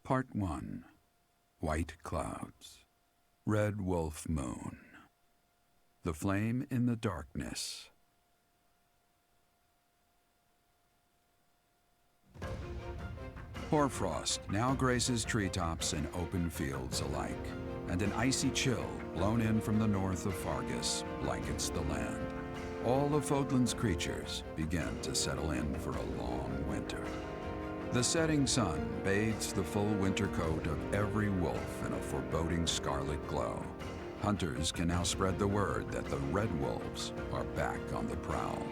Part 1. White Clouds. Red Wolf Moon. The Flame in the Darkness. Hoarfrost now graces treetops and open fields alike, and an icy chill blown in from the north of Fargus blankets the land. All of Fodlan's creatures begin to settle in for a long winter. The setting sun bathes the full winter coat of every wolf in a foreboding scarlet glow. Hunters can now spread the word that the red wolves are back on the prowl.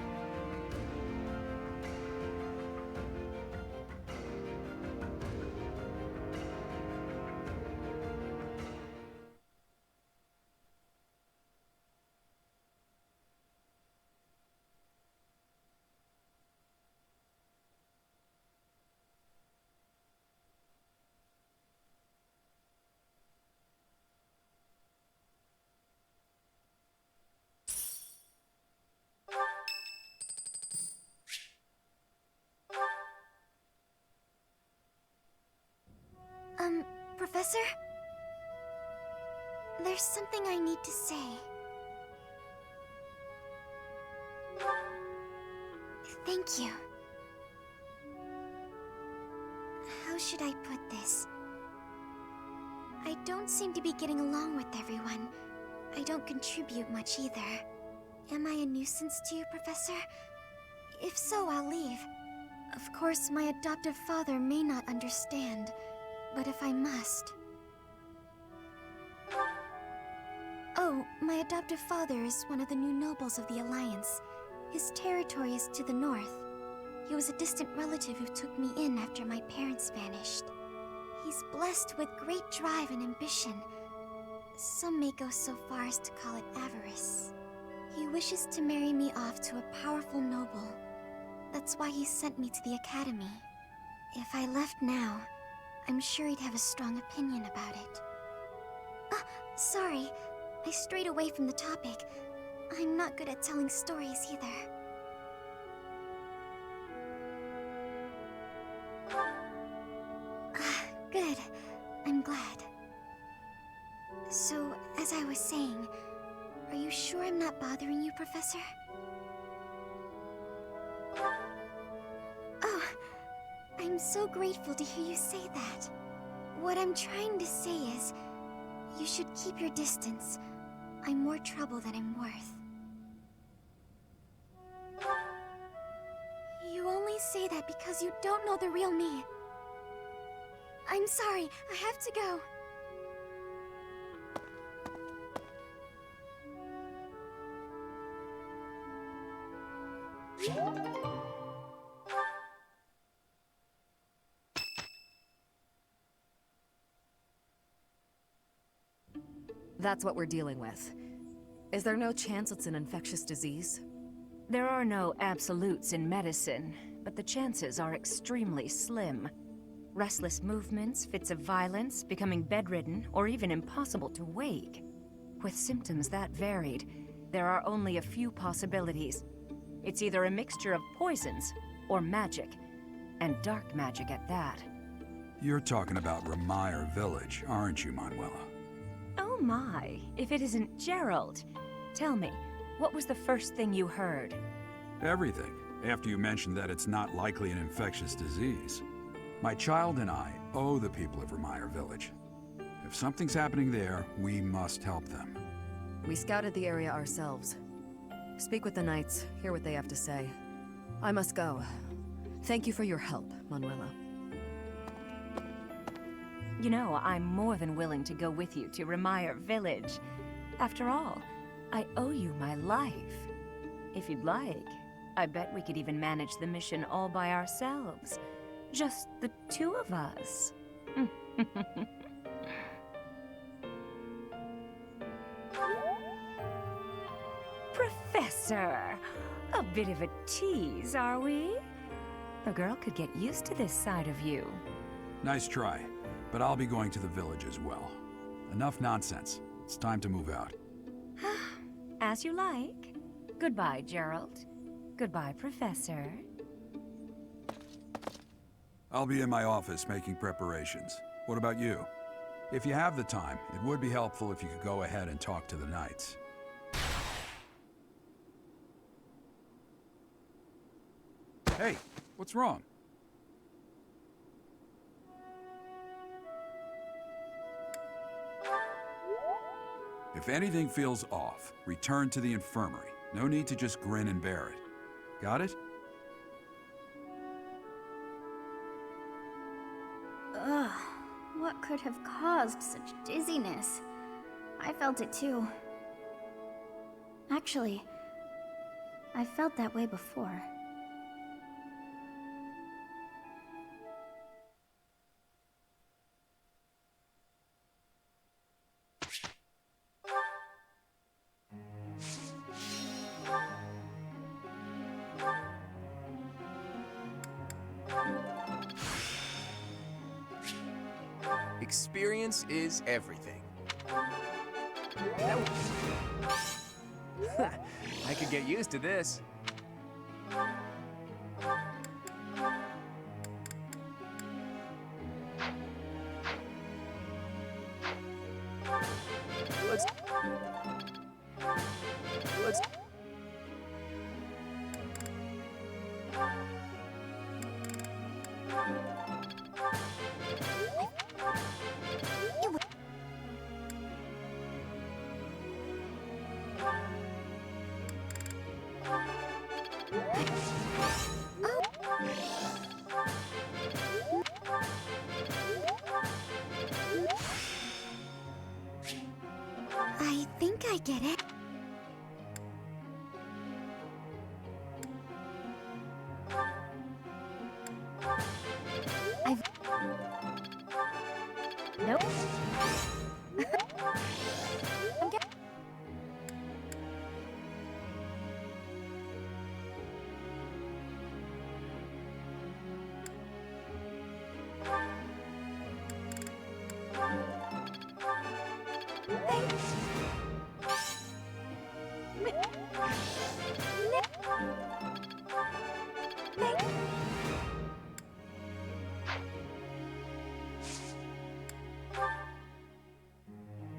Professor? There's something I need to say. Thank you. How should I put this? I don't seem to be getting along with everyone. I don't contribute much either. Am I a nuisance to you, Professor? If so, I'll leave. Of course, my adoptive father may not understand. But if I must... Oh, my adoptive father is one of the new nobles of the Alliance. His territory is to the north. He was a distant relative who took me in after my parents vanished. He's blessed with great drive and ambition. Some may go so far as to call it avarice. He wishes to marry me off to a powerful noble. That's why he sent me to the academy. If I left now, I'm sure he'd have a strong opinion about it. Sorry. I strayed away from the topic. I'm not good at telling stories either. Good. I'm glad. So, as I was saying, are you sure I'm not bothering you, Professor? Oh, I'm so grateful to hear you say that. What I'm trying to say is, you should keep your distance. I'm more trouble than I'm worth. You only say that because you don't know the real me. I'm sorry, I have to go. That's what we're dealing with. Is there no chance it's an infectious disease? There are no absolutes in medicine, but the chances are extremely slim. Restless movements, fits of violence, becoming bedridden, or even impossible to wake. With symptoms that varied, there are only a few possibilities. It's either a mixture of poisons or magic, and dark magic at that. You're talking about Remire Village, aren't you, Manuela? Oh my, if it isn't Gerald. Tell me, what was the first thing you heard? Everything, after you mentioned that it's not likely an infectious disease. My child and I owe the people of Remire Village. If something's happening there, we must help them. We scouted the area ourselves. Speak with the knights, hear what they have to say. I must go. Thank you for your help, Manuela. You know, I'm more than willing to go with you to Remire Village. After all, I owe you my life. If you'd like, I bet we could even manage the mission all by ourselves. Just the two of us. Professor! A bit of a tease, are we? A girl could get used to this side of you. Nice try, but I'll be going to the village as well. Enough nonsense. It's time to move out. As you like. Goodbye, Gerald. Goodbye, Professor. I'll be in my office making preparations. What about you? If you have the time, it would be helpful if you could go ahead and talk to the Knights. Hey, what's wrong? If anything feels off, return to the infirmary. No need to just grin and bear it. Got it? Ugh, what could have caused such dizziness? I felt it too. Actually, I felt that way before. Experience is everything. I could get used to this. Let's... I think I get it. Nope.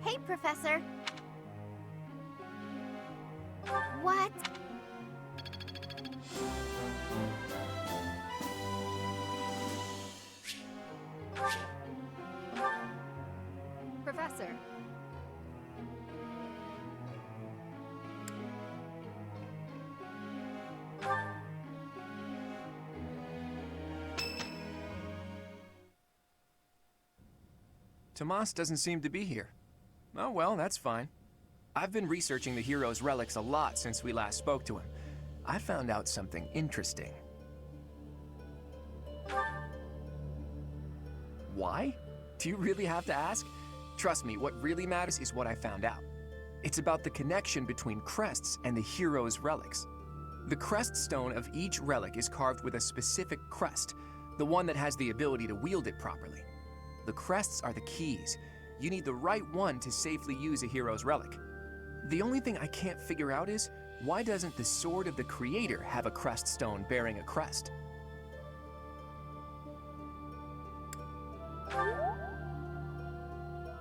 Hey, Professor. What? Professor. Tomas doesn't seem to be here. Oh well, that's fine. I've been researching the hero's relics a lot since we last spoke to him. I found out something interesting. Why? Do you really have to ask? Trust me, what really matters is what I found out. It's about the connection between crests and the hero's relics. The crest stone of each relic is carved with a specific crest, the one that has the ability to wield it properly. The crests are the keys. You need the right one to safely use a hero's relic. The only thing I can't figure out is, why doesn't the Sword of the Creator have a crest stone bearing a crest?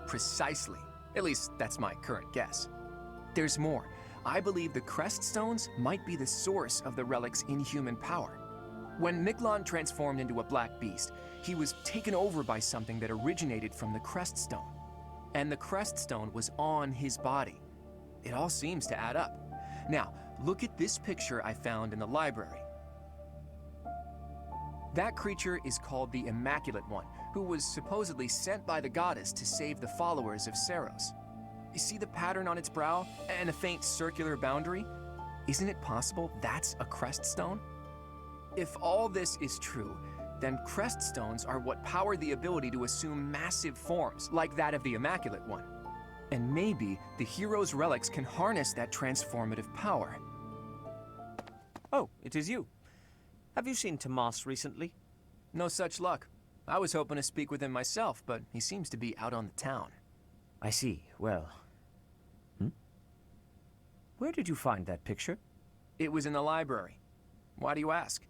Precisely. At least, that's my current guess. There's more. I believe the crest stones might be the source of the relic's inhuman power. When Miklon transformed into a black beast, he was taken over by something that originated from the crest stone. And the crest stone was on his body. It all seems to add up. Now, look at this picture I found in the library. That creature is called the Immaculate One, who was supposedly sent by the goddess to save the followers of Saros. You see the pattern on its brow and a faint circular boundary? Isn't it possible that's a crest stone? If all this is true, then crest stones are what power the ability to assume massive forms, like that of the Immaculate One. And maybe the hero's relics can harness that transformative power. Oh, it is you. Have you seen Tomas recently? No such luck. I was hoping to speak with him myself, but he seems to be out on the town. I see. Well... Where did you find that picture? It was in the library. Why do you ask?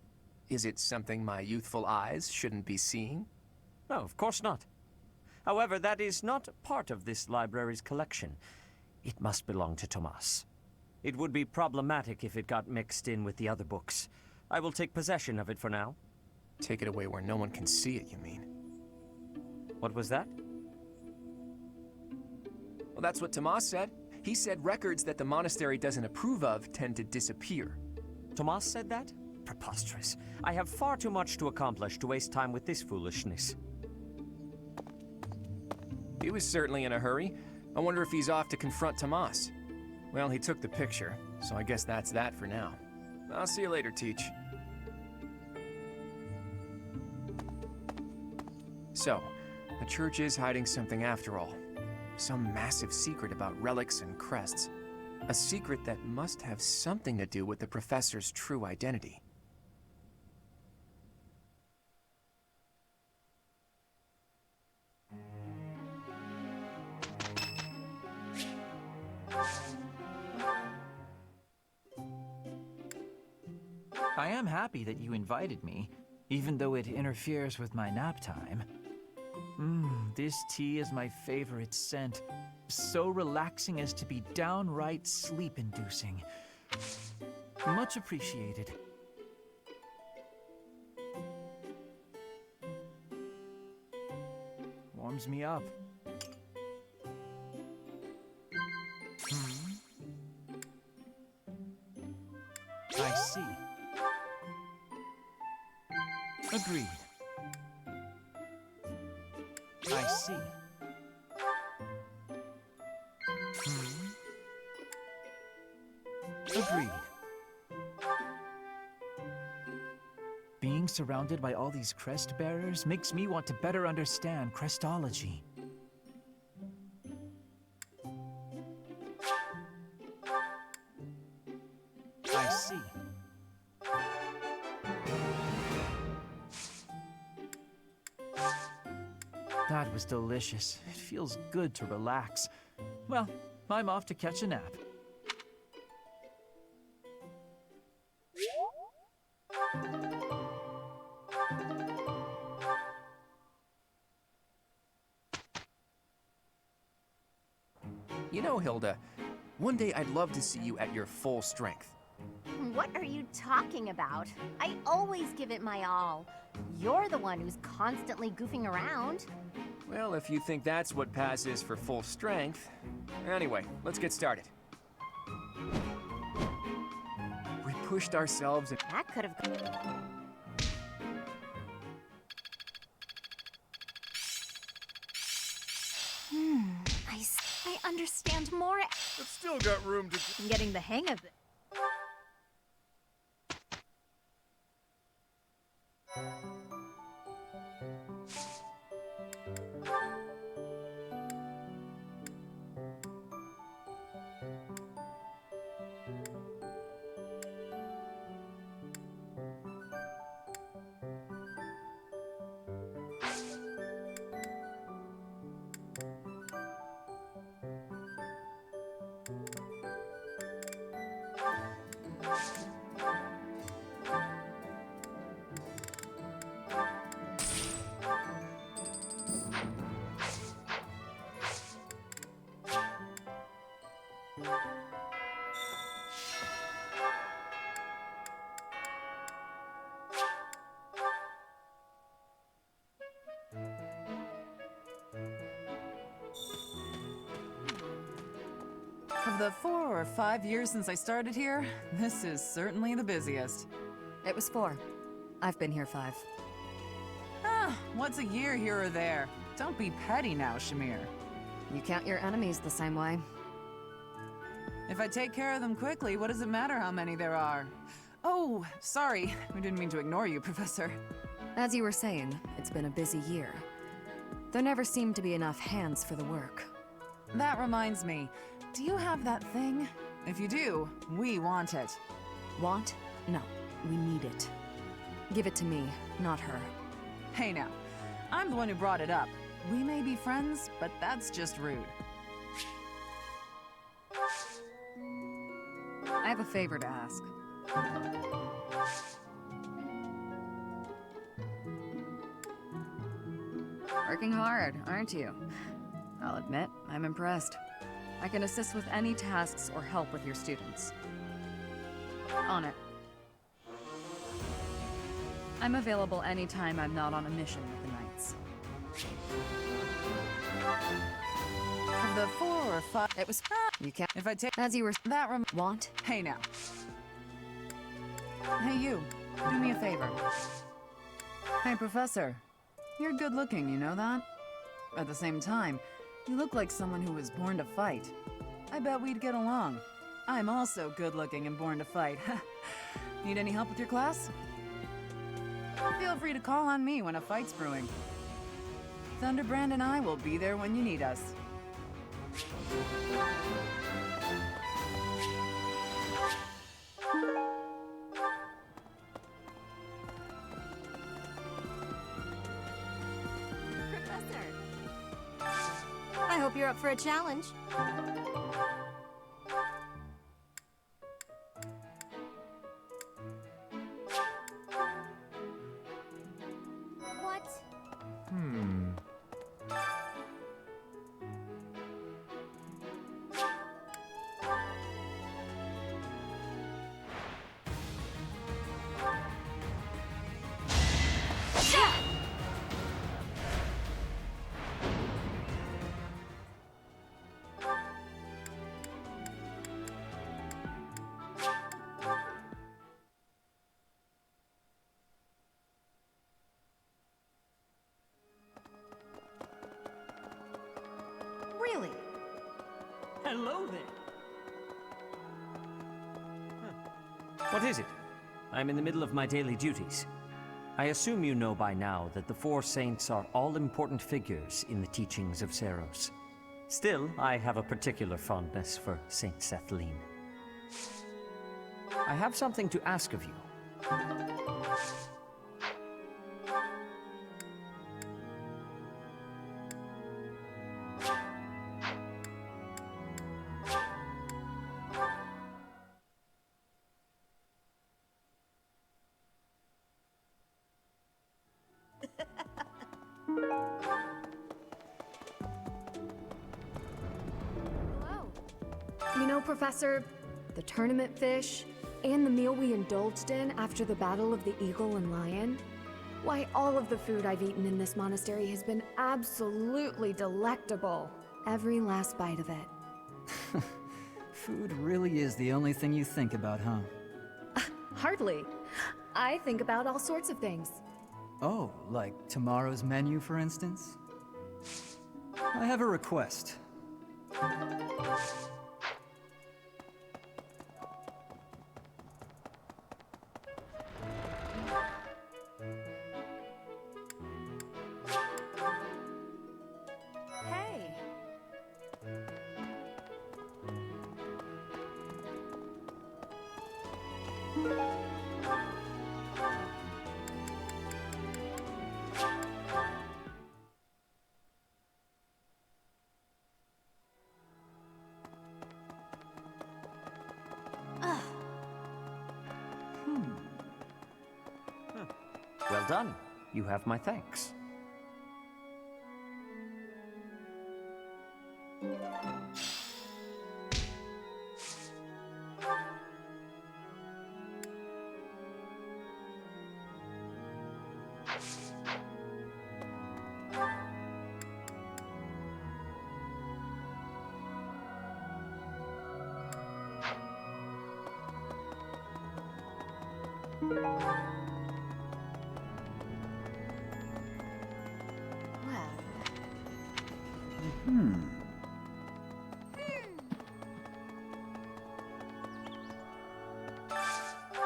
Is it something my youthful eyes shouldn't be seeing? No, of course not. However, that is not part of this library's collection. It must belong to Tomas. It would be problematic if it got mixed in with the other books. I will take possession of it for now. Take it away where no one can see it, you mean? What was that? Well, that's what Tomas said. He said records that the monastery doesn't approve of tend to disappear. Tomas said that? Preposterous. I have far too much to accomplish to waste time with this foolishness. He was certainly in a hurry. I wonder if he's off to confront Tomas. Well, he took the picture, so I guess that's that for now. I'll see you later, Teach. So, the church is hiding something after all. Some massive secret about relics and crests. A secret that must have something to do with the professor's true identity. I am happy that you invited me, even though it interferes with my nap time. This tea is my favorite scent. So relaxing as to be downright sleep-inducing. Much appreciated. Warms me up. I see. Agreed. I see. Agreed. Being surrounded by all these crest bearers makes me want to better understand crestology. I see. That was delicious. It feels good to relax. Well, I'm off to catch a nap. You know, Hilda, one day I'd love to see you at your full strength. What are you talking about? I always give it my all. You're the one who's constantly goofing around. Well, if you think that's what passes for full strength. Anyway, let's get started. We pushed ourselves and... That could have... I understand more. It's still got room to... I'm getting the hang of it. Of the 4 or 5 years since I started here, this is certainly the busiest. It was 4. I've been here 5. What's a year here or there? Don't be petty now, Shamir. You count your enemies the same way. If I take care of them quickly, what does it matter how many there are? Oh, sorry. We didn't mean to ignore you, Professor. As you were saying, it's been a busy year. There never seemed to be enough hands for the work. That reminds me. Do you have that thing? If you do, we want it. Want? No. We need it. Give it to me, not her. Hey now, I'm the one who brought it up. We may be friends, but that's just rude. I have a favor to ask. Working hard, aren't you? I'll admit, I'm impressed. I can assist with any tasks or help with your students. On it. I'm available anytime I'm not on a mission with the Knights. Of the 4 or 5, It was... You can't... if I take As you were... that Want? Hey now. Hey you, do me a favor. Hey Professor, you're good looking, you know that? At the same time, you look like someone who was born to fight. I bet we'd get along. I'm also good looking and born to fight. Need any help with your class? Feel free to call on me when a fight's brewing. Thunderbrand and I will be there when you need us. Professor. I hope you're up for a challenge. What? Really? Hello there. What is it? I'm in the middle of my daily duties. I assume you know by now that the four saints are all-important figures in the teachings of Seros. Still, I have a particular fondness for Saint Sethlene. I have something to ask of you. Hello. You know, Professor, the tournament fish, and the meal we indulged in after the Battle of the Eagle and Lion, why, all of the food I've eaten in this monastery has been absolutely delectable. Every last bite of it. Food really is the only thing you think about, huh? Hardly. I think about all sorts of things. Oh, like tomorrow's menu, for instance? I have a request. Hey. Well done. You have my thanks.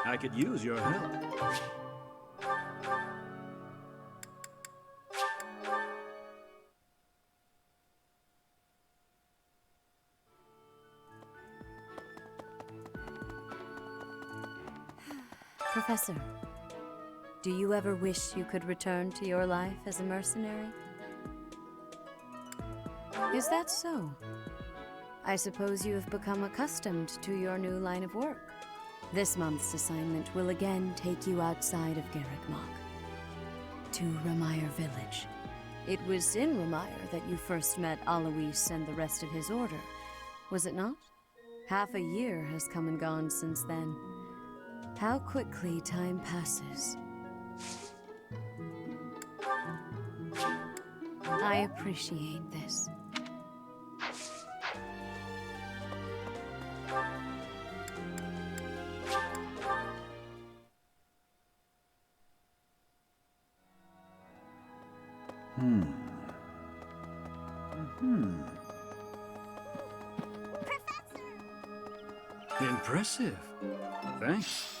I could use your help. Professor, do you ever wish you could return to your life as a mercenary? Is that so? I suppose you have become accustomed to your new line of work. This month's assignment will again take you outside of Garreg Mach, to Ramire Village. It was in Ramire that you first met Alois and the rest of his order, was it not? Half a year has come and gone since then. How quickly time passes. I appreciate this. Impressive. Thanks.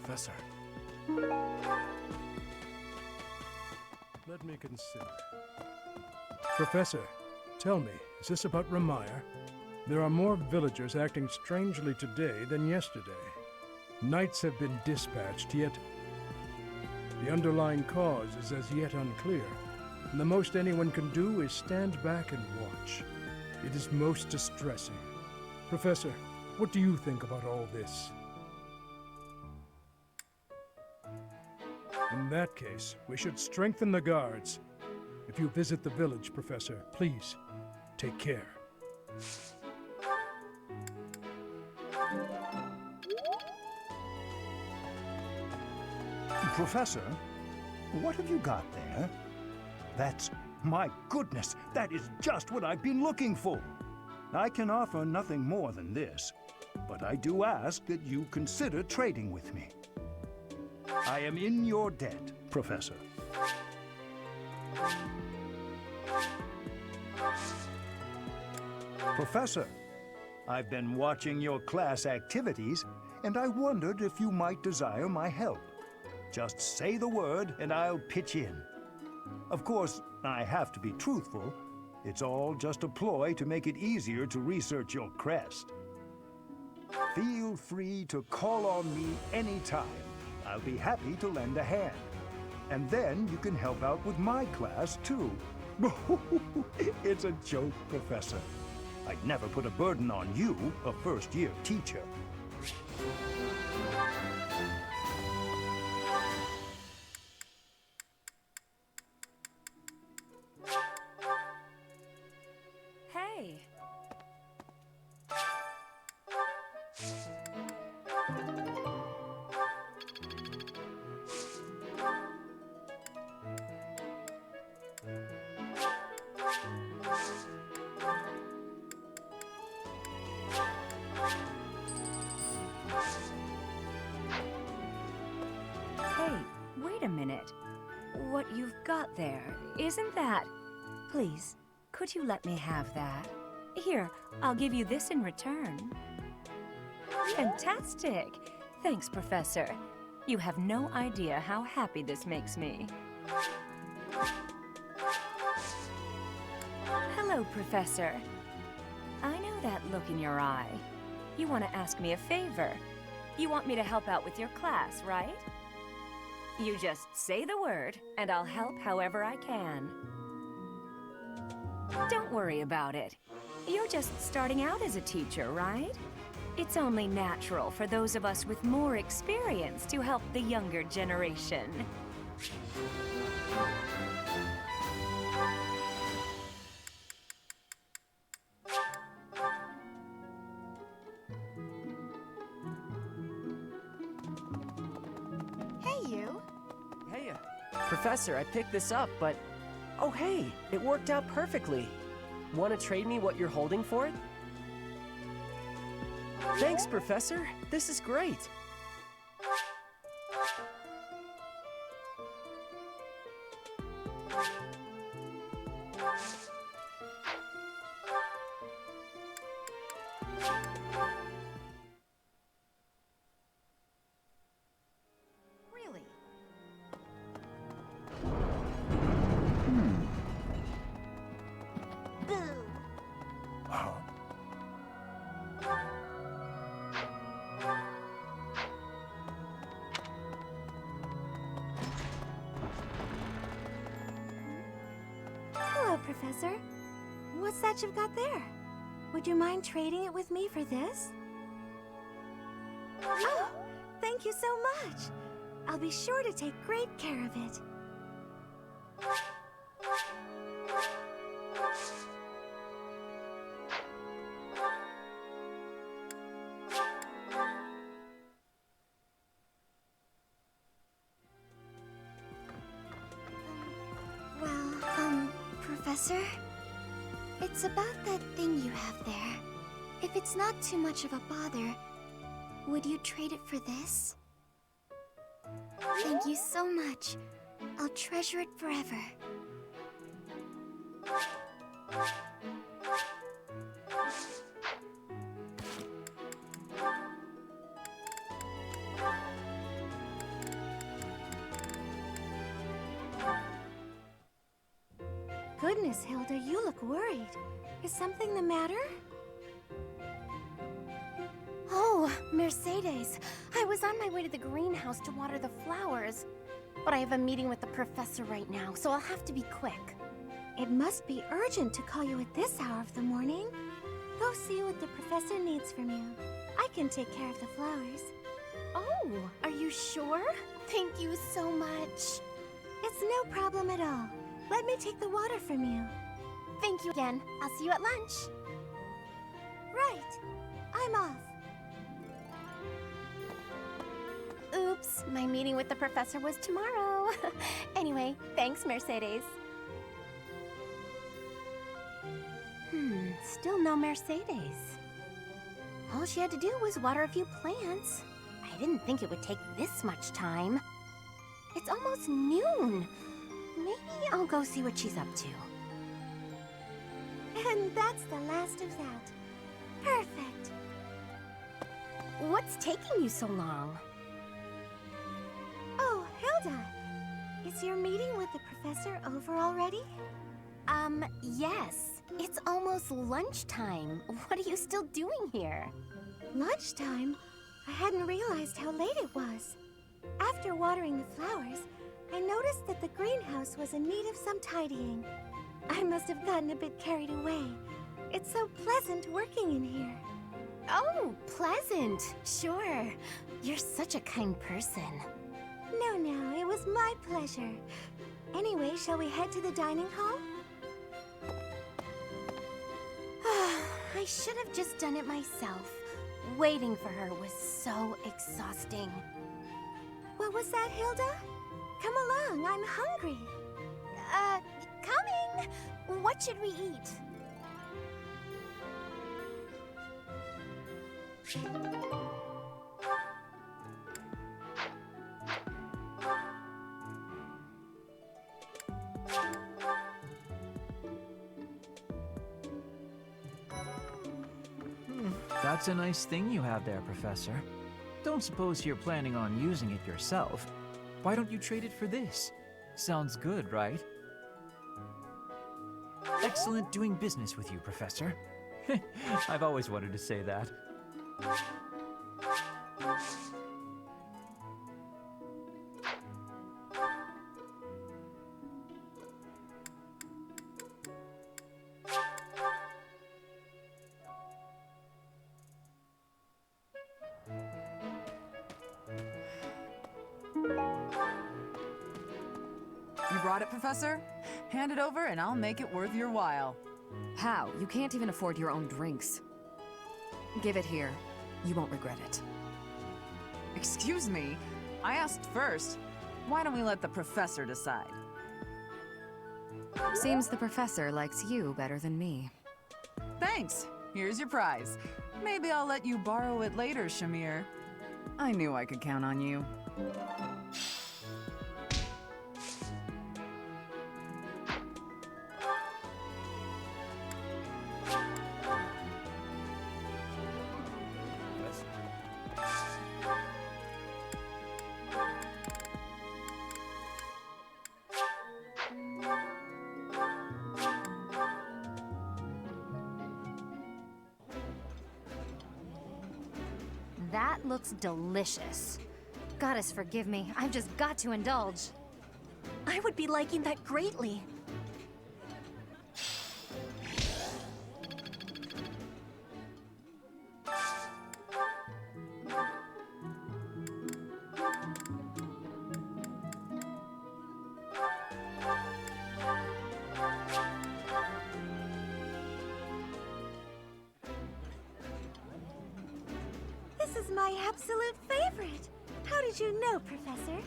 Professor. Let me consider. Professor, tell me, is this about Ramire? There are more villagers acting strangely today than yesterday. Knights have been dispatched, yet the underlying cause is as yet unclear. And the most anyone can do is stand back and watch. It is most distressing. Professor, what do you think about all this? In that case, we should strengthen the guards. If you visit the village, Professor, please, take care. Professor, what have you got there? My goodness, that is just what I've been looking for. I can offer nothing more than this, but I do ask that you consider trading with me. I am in your debt, Professor. Professor, I've been watching your class activities, and I wondered if you might desire my help. Just say the word, and I'll pitch in. Of course, I have to be truthful. It's all just a ploy to make it easier to research your crest. Feel free to call on me anytime. I'll be happy to lend a hand. And then you can help out with my class, too. It's a joke, Professor. I'd never put a burden on you, a first-year teacher. Hey. Hey, wait a minute. What you've got there, isn't that... Please, could you let me have that? Here, I'll give you this in return. Fantastic! Thanks, Professor. You have no idea how happy this makes me. Hello, Professor. I know that look in your eye. You want to ask me a favor. You want me to help out with your class, right? You just say the word, and I'll help however I can. Don't worry about it. You're just starting out as a teacher, right? It's only natural for those of us with more experience to help the younger generation. Hey, you. Hey, Professor, I picked this up, but... Oh, hey, it worked out perfectly. Want to trade me what you're holding for it? Thanks, Professor. This is great. Really? Boo! Hello, Professor. What's that you've got there? Would you mind trading it with me for this? Oh, thank you so much. I'll be sure to take great care of it. Professor? It's about that thing you have there. If it's not too much of a bother, would you trade it for this? Thank you so much. I'll treasure it forever. Goodness, Hilda, you look worried. Is something the matter? Oh, Mercedes. I was on my way to the greenhouse to water the flowers. But I have a meeting with the professor right now, so I'll have to be quick. It must be urgent to call you at this hour of the morning. Go see what the professor needs from you. I can take care of the flowers. Oh, are you sure? Thank you so much. It's no problem at all. Let me take the water from you. Thank you again. I'll see you at lunch. Right. I'm off. Oops, my meeting with the professor was tomorrow. Anyway, thanks, Mercedes. Still no Mercedes. All she had to do was water a few plants. I didn't think it would take this much time. It's almost noon. Maybe I'll go see what she's up to. And that's the last of that. Perfect. What's taking you so long? Oh, Hilda. Is your meeting with the professor over already? Yes. It's almost lunchtime. What are you still doing here? Lunchtime? I hadn't realized how late it was. After watering the flowers, I noticed that the greenhouse was in need of some tidying. I must have gotten a bit carried away. It's so pleasant working in here. Oh, pleasant. Sure. You're such a kind person. No, it was my pleasure. Anyway, shall we head to the dining hall? I should have just done it myself. Waiting for her was so exhausting. What was that, Hilda? Come along, I'm hungry. Coming! What should we eat? That's a nice thing you have there, Professor. Don't suppose you're planning on using it yourself. Why don't you trade it for this? Sounds good, right? Excellent doing business with you, Professor. I've always wanted to say that. You brought it, Professor? Hand it over and I'll make it worth your while. How? You can't even afford your own drinks. Give it here. You won't regret it. Excuse me? I asked first. Why don't we let the professor decide? Seems the professor likes you better than me. Thanks. Here's your prize. Maybe I'll let you borrow it later, Shamir. I knew I could count on you. That looks delicious. Goddess forgive me, I've just got to indulge. I would be liking that greatly. This is my absolute favorite. How did you know, Professor?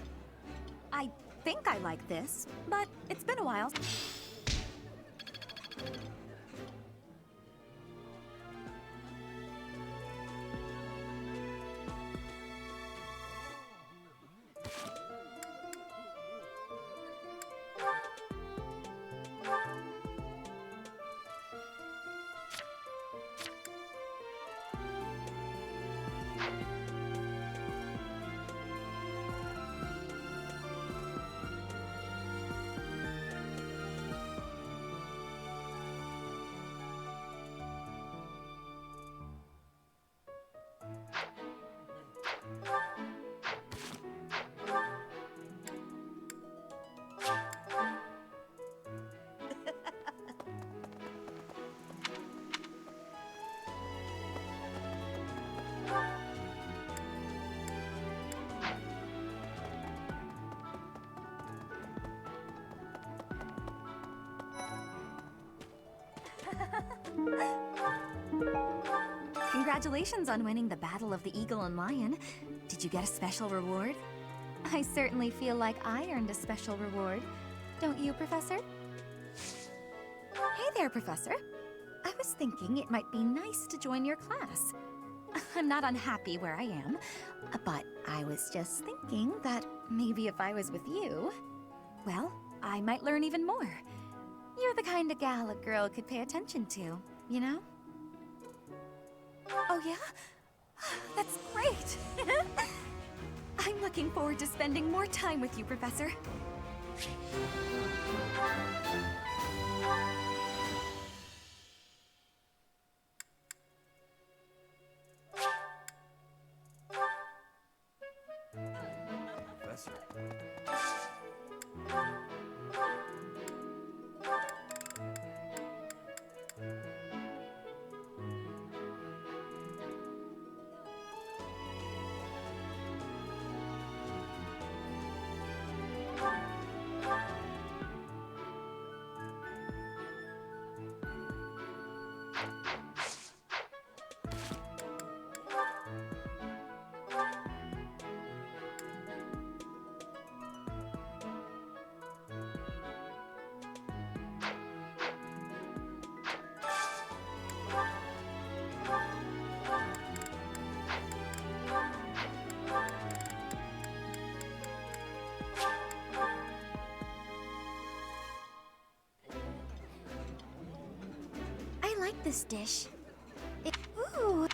I think I like this, but it's been a while. Congratulations on winning the Battle of the Eagle and Lion. Did you get a special reward? I certainly feel like I earned a special reward. Don't you, Professor? Hey there, Professor. I was thinking it might be nice to join your class. I'm not unhappy where I am, but I was just thinking that maybe if I was with you, well, I might learn even more. You're the kind of gal a girl could pay attention to, you know? Oh yeah? That's great! I'm looking forward to spending more time with you, Professor. Professor. I like this dish. Ooh!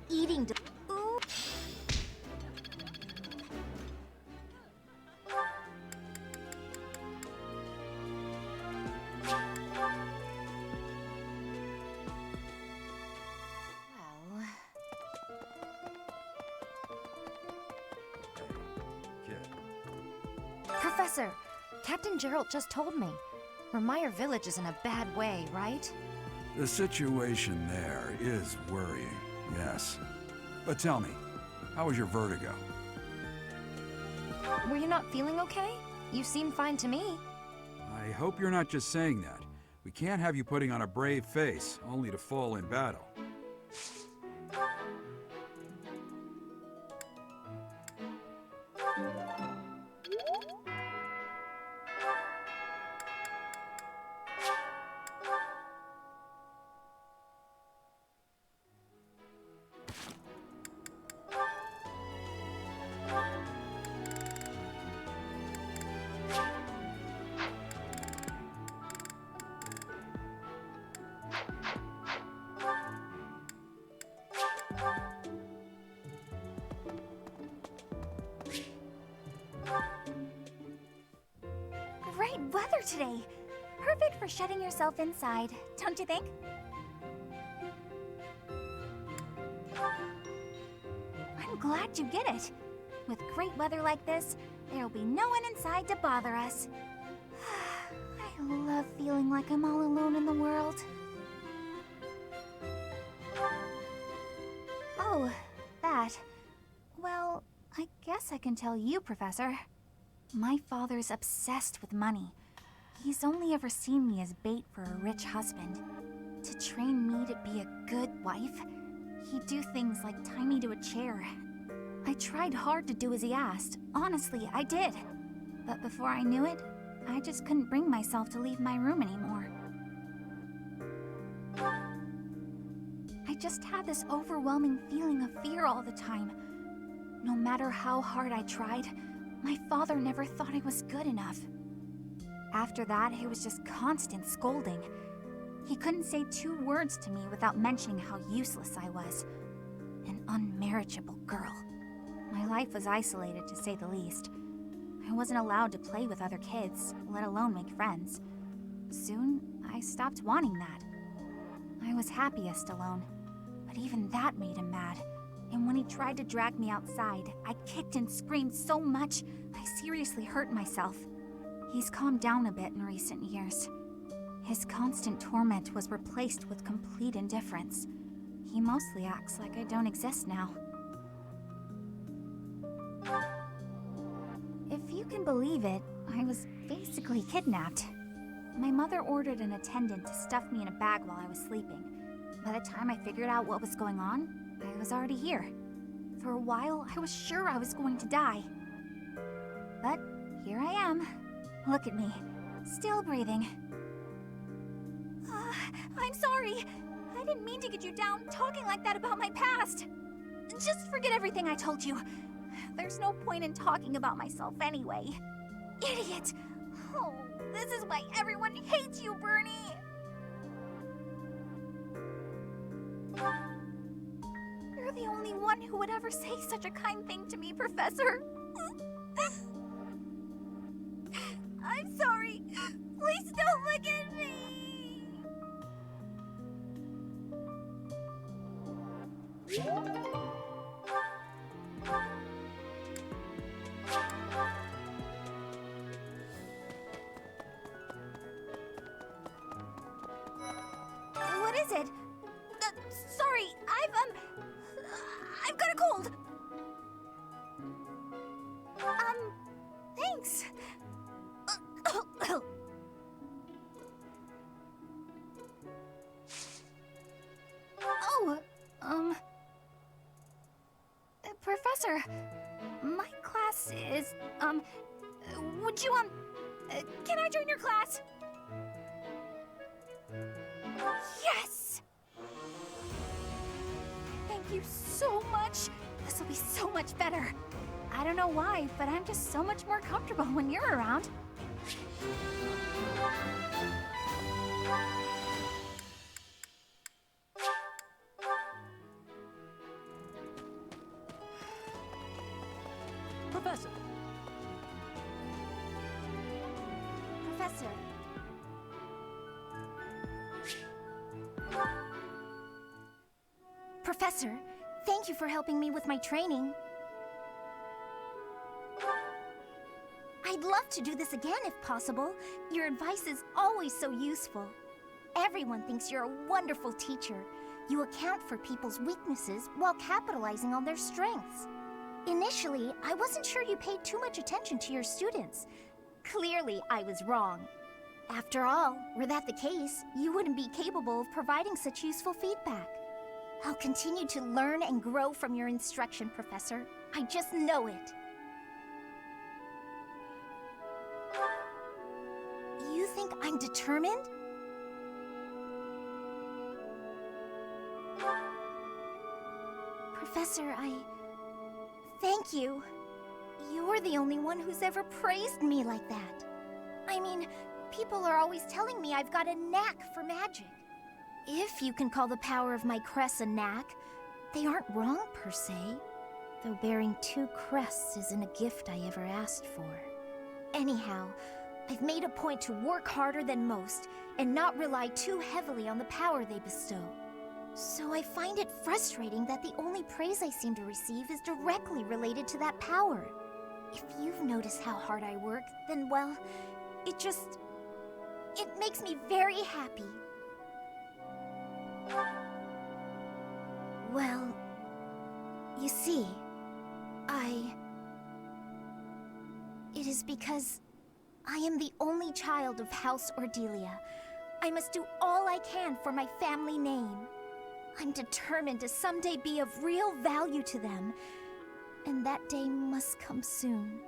Eating. Ooh. Professor, Captain Gerald just told me. Remire Village is in a bad way, right? The situation there is worrying, yes. But tell me, how was your vertigo? Were you not feeling okay? You seem fine to me. I hope you're not just saying that. We can't have you putting on a brave face, only to fall in battle. Great weather today. Perfect for shutting yourself inside, don't you think? I'm glad you get it. With great weather like this, there'll be no one inside to bother us. I love feeling like I'm all alone in the world. Oh, that. Well, I guess I can tell you, Professor. My father's obsessed with money. He's only ever seen me as bait for a rich husband. To train me to be a good wife, he'd do things like tie me to a chair. I tried hard to do as he asked. Honestly, I did. But before I knew it, I just couldn't bring myself to leave my room anymore. I just had this overwhelming feeling of fear all the time. No matter how hard I tried, my father never thought I was good enough. After that, it was just constant scolding. He couldn't say 2 words to me without mentioning how useless I was. An unmarriageable girl. My life was isolated, to say the least. I wasn't allowed to play with other kids, let alone make friends. Soon, I stopped wanting that. I was happiest alone, but even that made him mad. And when he tried to drag me outside, I kicked and screamed so much, I seriously hurt myself. He's calmed down a bit in recent years. His constant torment was replaced with complete indifference. He mostly acts like I don't exist now. If you can believe it, I was basically kidnapped. My mother ordered an attendant to stuff me in a bag while I was sleeping. By the time I figured out what was going on, I was already here. For a while, I was sure I was going to die. But here I am. Look at me, still breathing. I'm sorry. I didn't mean to get you down talking like that about my past. Just forget everything I told you. There's no point in talking about myself anyway. Idiot! Oh, this is why everyone hates you, Bernie! You're the only one who would ever say such a kind thing to me, Professor. I'm sorry. Please don't look at me. What is it? Sorry, I've got a cold. Thanks. Professor, my class is, would you, can I join your class? Yes! Thank you so much. This will be so much better. I don't know why, but I'm just so much more comfortable when you're around. Professor! Professor. Professor, thank you for helping me with my training. I'd love to do this again if possible. Your advice is always so useful. Everyone thinks you're a wonderful teacher. You account for people's weaknesses while capitalizing on their strengths. Initially, I wasn't sure you paid too much attention to your students. Clearly, I was wrong. After all, were that the case, you wouldn't be capable of providing such useful feedback. I'll continue to learn and grow from your instruction, Professor. I just know it. You think I'm determined? Professor, thank you. You're the only one who's ever praised me like that. I mean, people are always telling me I've got a knack for magic. If you can call the power of my crests a knack, they aren't wrong per se. Though bearing 2 crests isn't a gift I ever asked for. Anyhow, I've made a point to work harder than most and not rely too heavily on the power they bestow. So I find it frustrating that the only praise I seem to receive is directly related to that power. If you've noticed how hard I work, then well, it just It makes me very happy. Well, you see, It is because I am the only child of House Ordelia. I must do all I can for my family name. I'm determined to someday be of real value to them. And that day must come soon.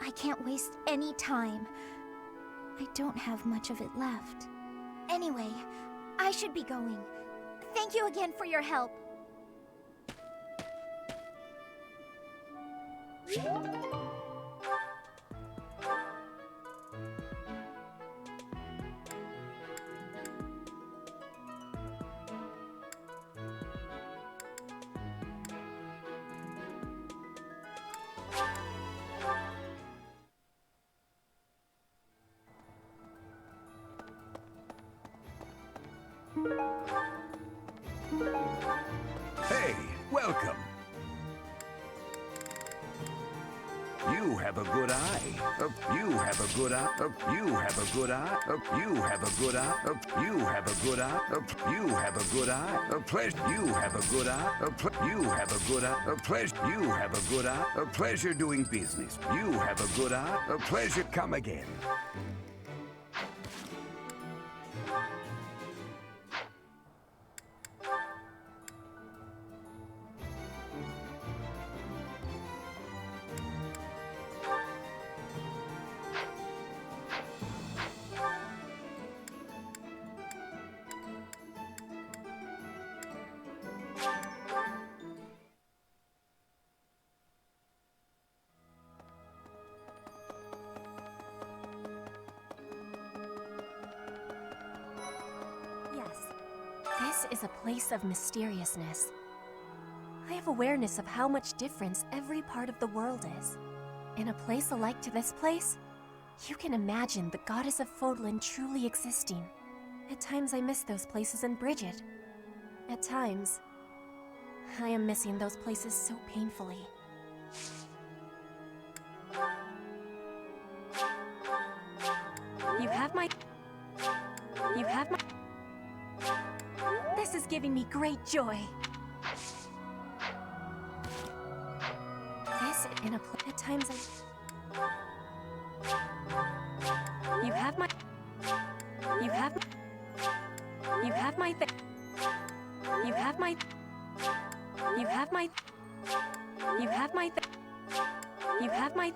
I can't waste any time. I don't have much of it left. Anyway, I should be going. Thank you again for your help. Hey, welcome. You have a good eye. You have a good eye. You have a good eye. You have a good eye. You have a good eye. You have a good eye. A pleasure. You have a good eye. You have a good eye. A pleasure. You have a good eye. A pleasure doing business. You have a good eye. A pleasure. Come again. This is a place of mysteriousness. I have awareness of how much difference every part of the world is. In a place alike to this place, you can imagine the goddess of Fodlan truly existing. At times I miss those places in Bridget. At times, I am missing those places so painfully. You have my... This is giving me great joy. This in a place. At times You have my... You have my... You have my... You have my... You have my... You have my... You have my...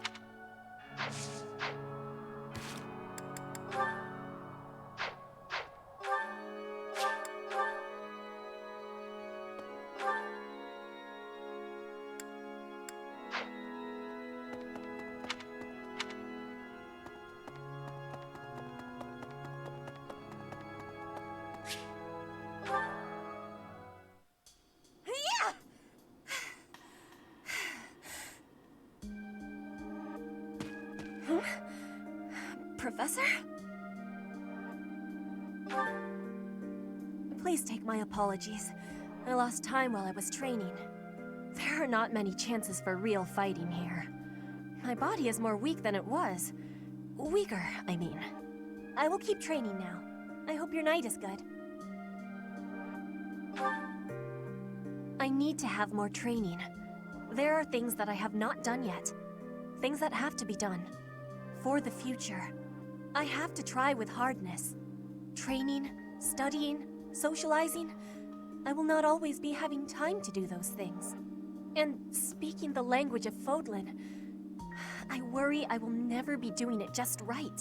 Professor? Please take my apologies. I lost time while I was training. There are not many chances for real fighting here. My body is more weak than it was. Weaker, I mean. I will keep training now. I hope your night is good. I need to have more training. There are things that I have not done yet. Things that have to be done. For the future. I have to try with hardness. Training, studying, socializing. I will not always be having time to do those things. And speaking the language of Fodlan, I worry I will never be doing it just right.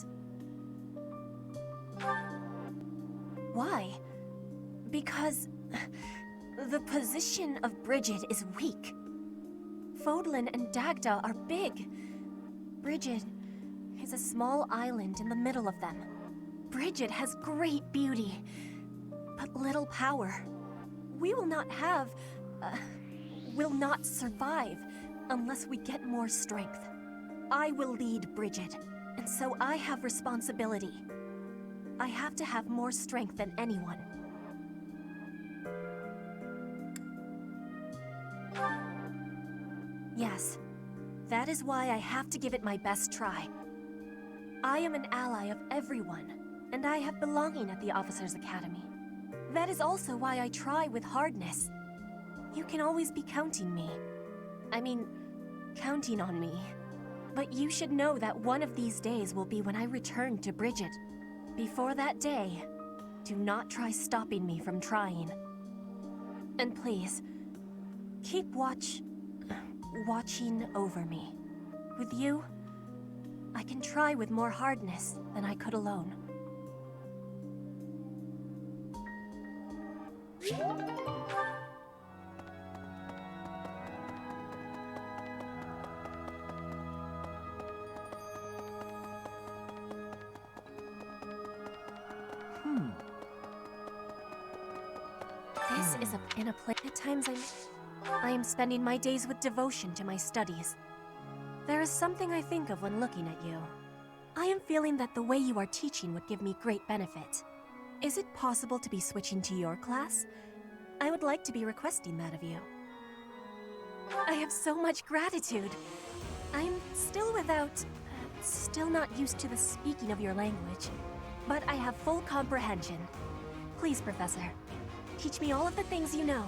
Why? Because the position of Bridget is weak. Fodlan and Dagda are big. Bridget is a small island in the middle of them. Bridget has great beauty, but little power. We will not have... will not survive unless we get more strength. I will lead Bridget, and so I have responsibility. I have to have more strength than anyone. Yes, that is why I have to give it my best try. I am an ally of everyone, and I have belonging at the Officers' Academy. That is also why I try with hardness. You can always be counting on me. But you should know that one of these days will be when I return to Bridget. Before that day, do not try stopping me from trying. And please, keep watching over me. With you, I can try with more hardness than I could alone. This is in a place. At times I am spending my days with devotion to my studies. There is something I think of when looking at you. I am feeling that the way you are teaching would give me great benefit. Is it possible to be switching to your class? I would like to be requesting that of you. I have so much gratitude. I'm still not used to the speaking of your language, but I have full comprehension. Please, Professor, teach me all of the things you know.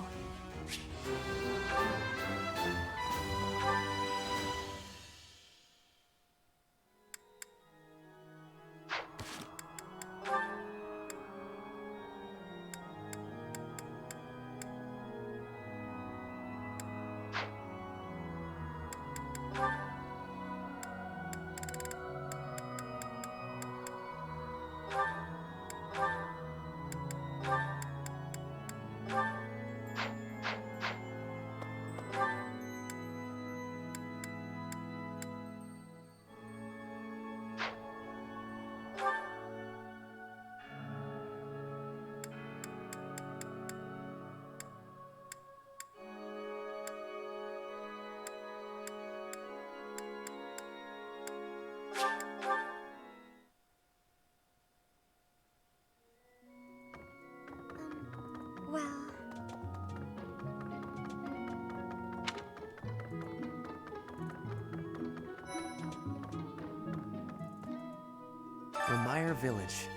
Remire Village.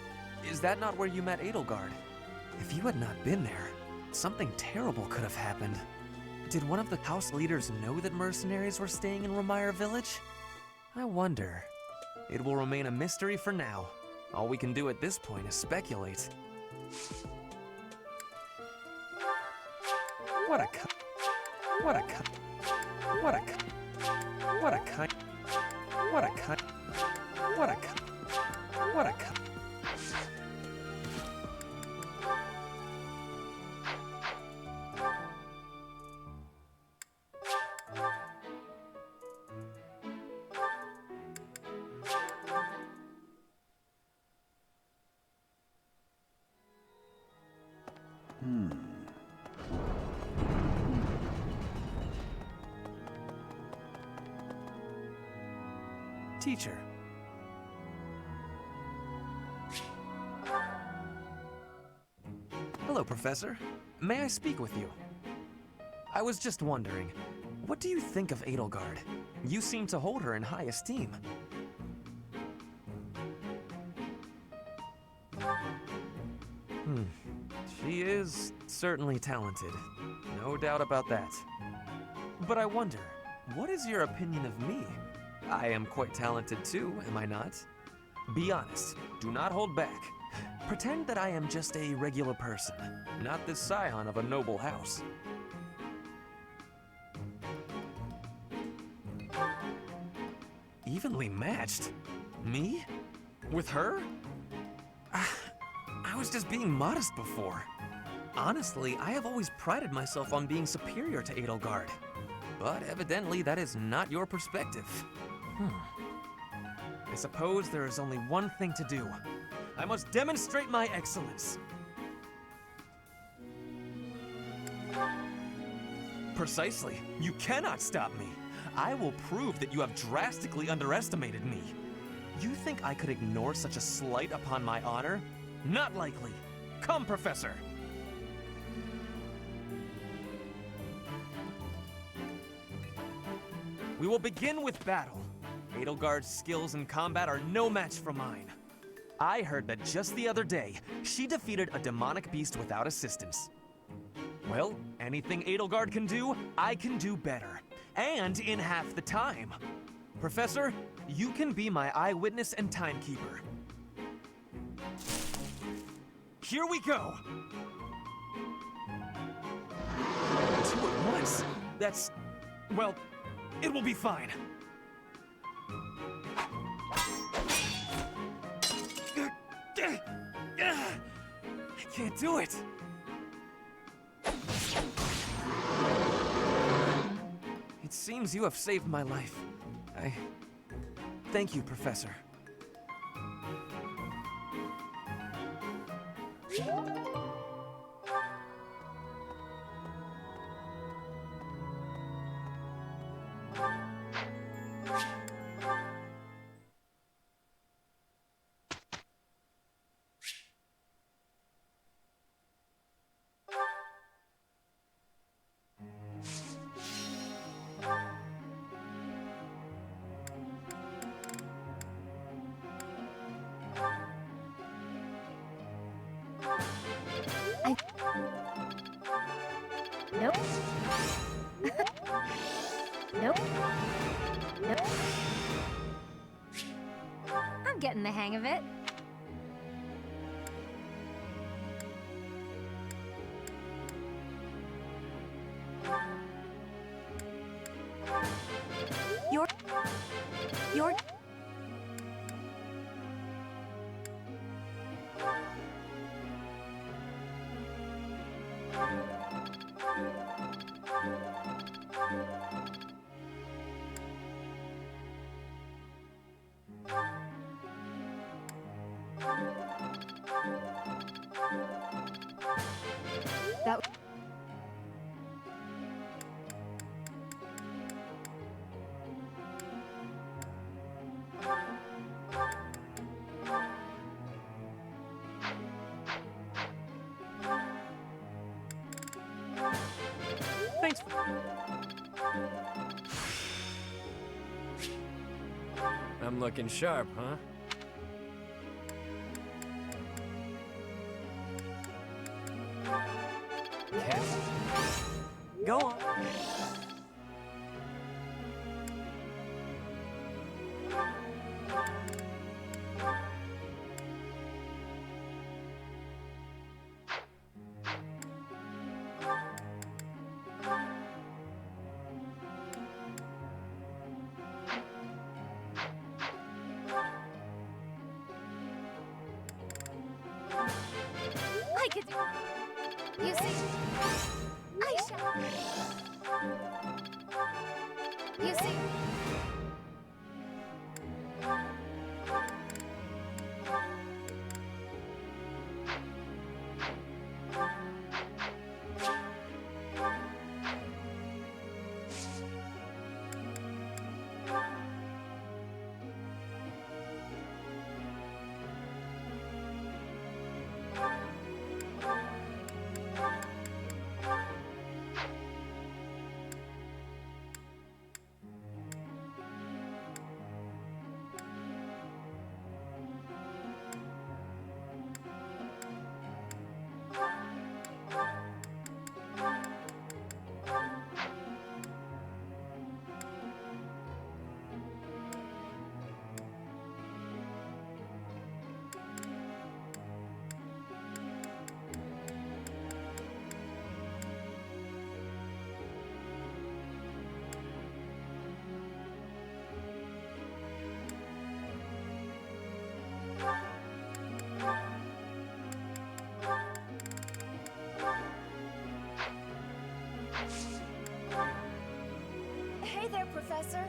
Is that not where you met Edelgard? If you had not been there, something terrible could have happened. Did one of the house leaders know that mercenaries were staying in Remire Village? I wonder. It will remain a mystery for now. All we can do at this point is speculate. What a What a What a What a What a What a What a Teacher. Hello, Professor. May I speak with you? I was just wondering, what do you think of Edelgard? You seem to hold her in high esteem. She is certainly talented. No doubt about that. But I wonder, what is your opinion of me? I am quite talented too, am I not? Be honest. Do not hold back. Pretend that I am just a regular person, not the scion of a noble house. Evenly matched? Me? With her? I was just being modest before. Honestly, I have always prided myself on being superior to Edelgard. But evidently that is not your perspective. I suppose there is only one thing to do. I must demonstrate my excellence. Precisely. You cannot stop me. I will prove that you have drastically underestimated me. You think I could ignore such a slight upon my honor? Not likely. Come, Professor. We will begin with battle. Edelgard's skills in combat are no match for mine. I heard that just the other day, she defeated a demonic beast without assistance. Well, anything Edelgard can do, I can do better. And in half the time. Professor, you can be my eyewitness and timekeeper. Here we go! 2 at once? That's... well, it will be fine. I can't do it. It seems you have saved my life. Thank you, Professor. Nope. Nope. Nope. I'm getting the hang of it. You're... That... Thanks. I'm looking sharp, huh? Go on. I could do... You see... I shall... You see... Hey there, Professor.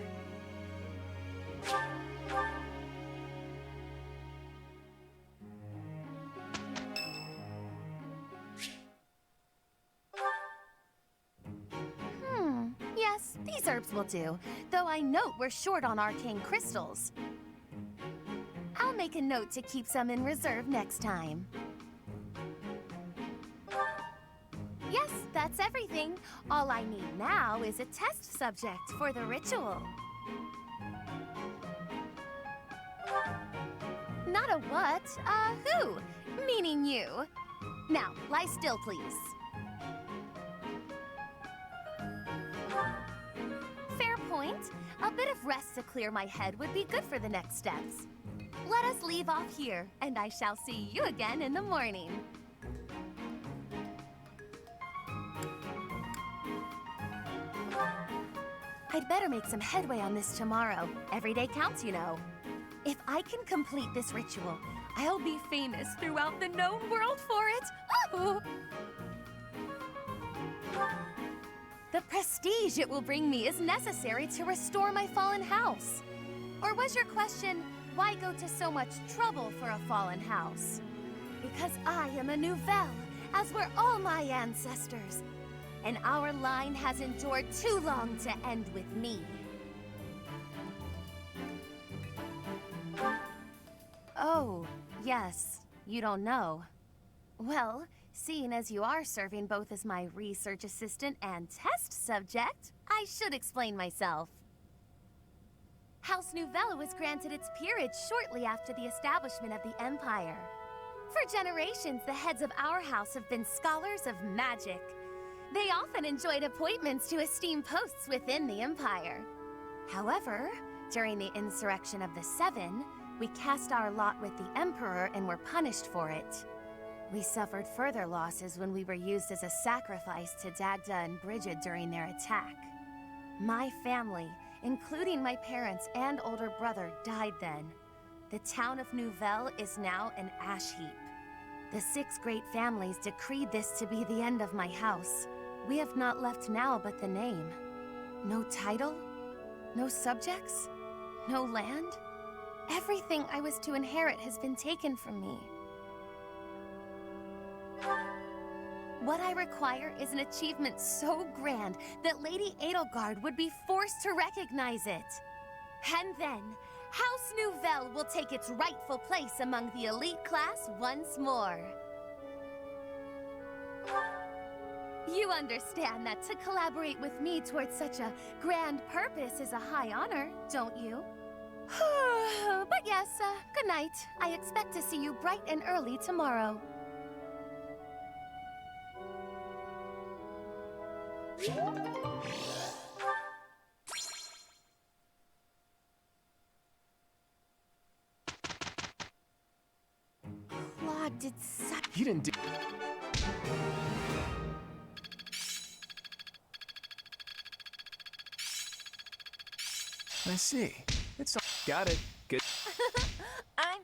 Yes, these herbs will do. Though I note we're short on arcane crystals. I'll make a note to keep some in reserve next time. Yes, that's everything. All I need now is a test subject for the ritual. Not a what, who? Meaning you. Now, lie still, please. Fair point. A bit of rest to clear my head would be good for the next steps. Let us leave off here, and I shall see you again in the morning. I'd better make some headway on this tomorrow. Every day counts, you know. If I can complete this ritual, I'll be famous throughout the known world for it. Oh! The prestige it will bring me is necessary to restore my fallen house. Or was your question, why go to so much trouble for a fallen house? Because I am a Nouvelle, as were all my ancestors. And our line has endured too long to end with me. Oh, yes, you don't know. Well, seeing as you are serving both as my research assistant and test subject, I should explain myself. House Nouvelle was granted its peerage shortly after the establishment of the Empire. For generations, the heads of our house have been scholars of magic. They often enjoyed appointments to esteemed posts within the Empire. However, during the Insurrection of the Seven, we cast our lot with the Emperor and were punished for it. We suffered further losses when we were used as a sacrifice to Dagda and Brigid during their attack. My family, including my parents and older brother, died then. The town of Nouvelle is now an ash heap. The 6 great families decreed this to be the end of my house. We have not left now but the name. No title, no subjects, no land. Everything I was to inherit has been taken from me. What I require is an achievement so grand that Lady Edelgard would be forced to recognize it. And then, House Nouvelle will take its rightful place among the elite class once more. You understand that to collaborate with me towards such a grand purpose is a high honor, don't you? But yes, good night. I expect to see you bright and early tomorrow. Claude did such... You didn't do... I see. It's all... Got it. Good. I'm...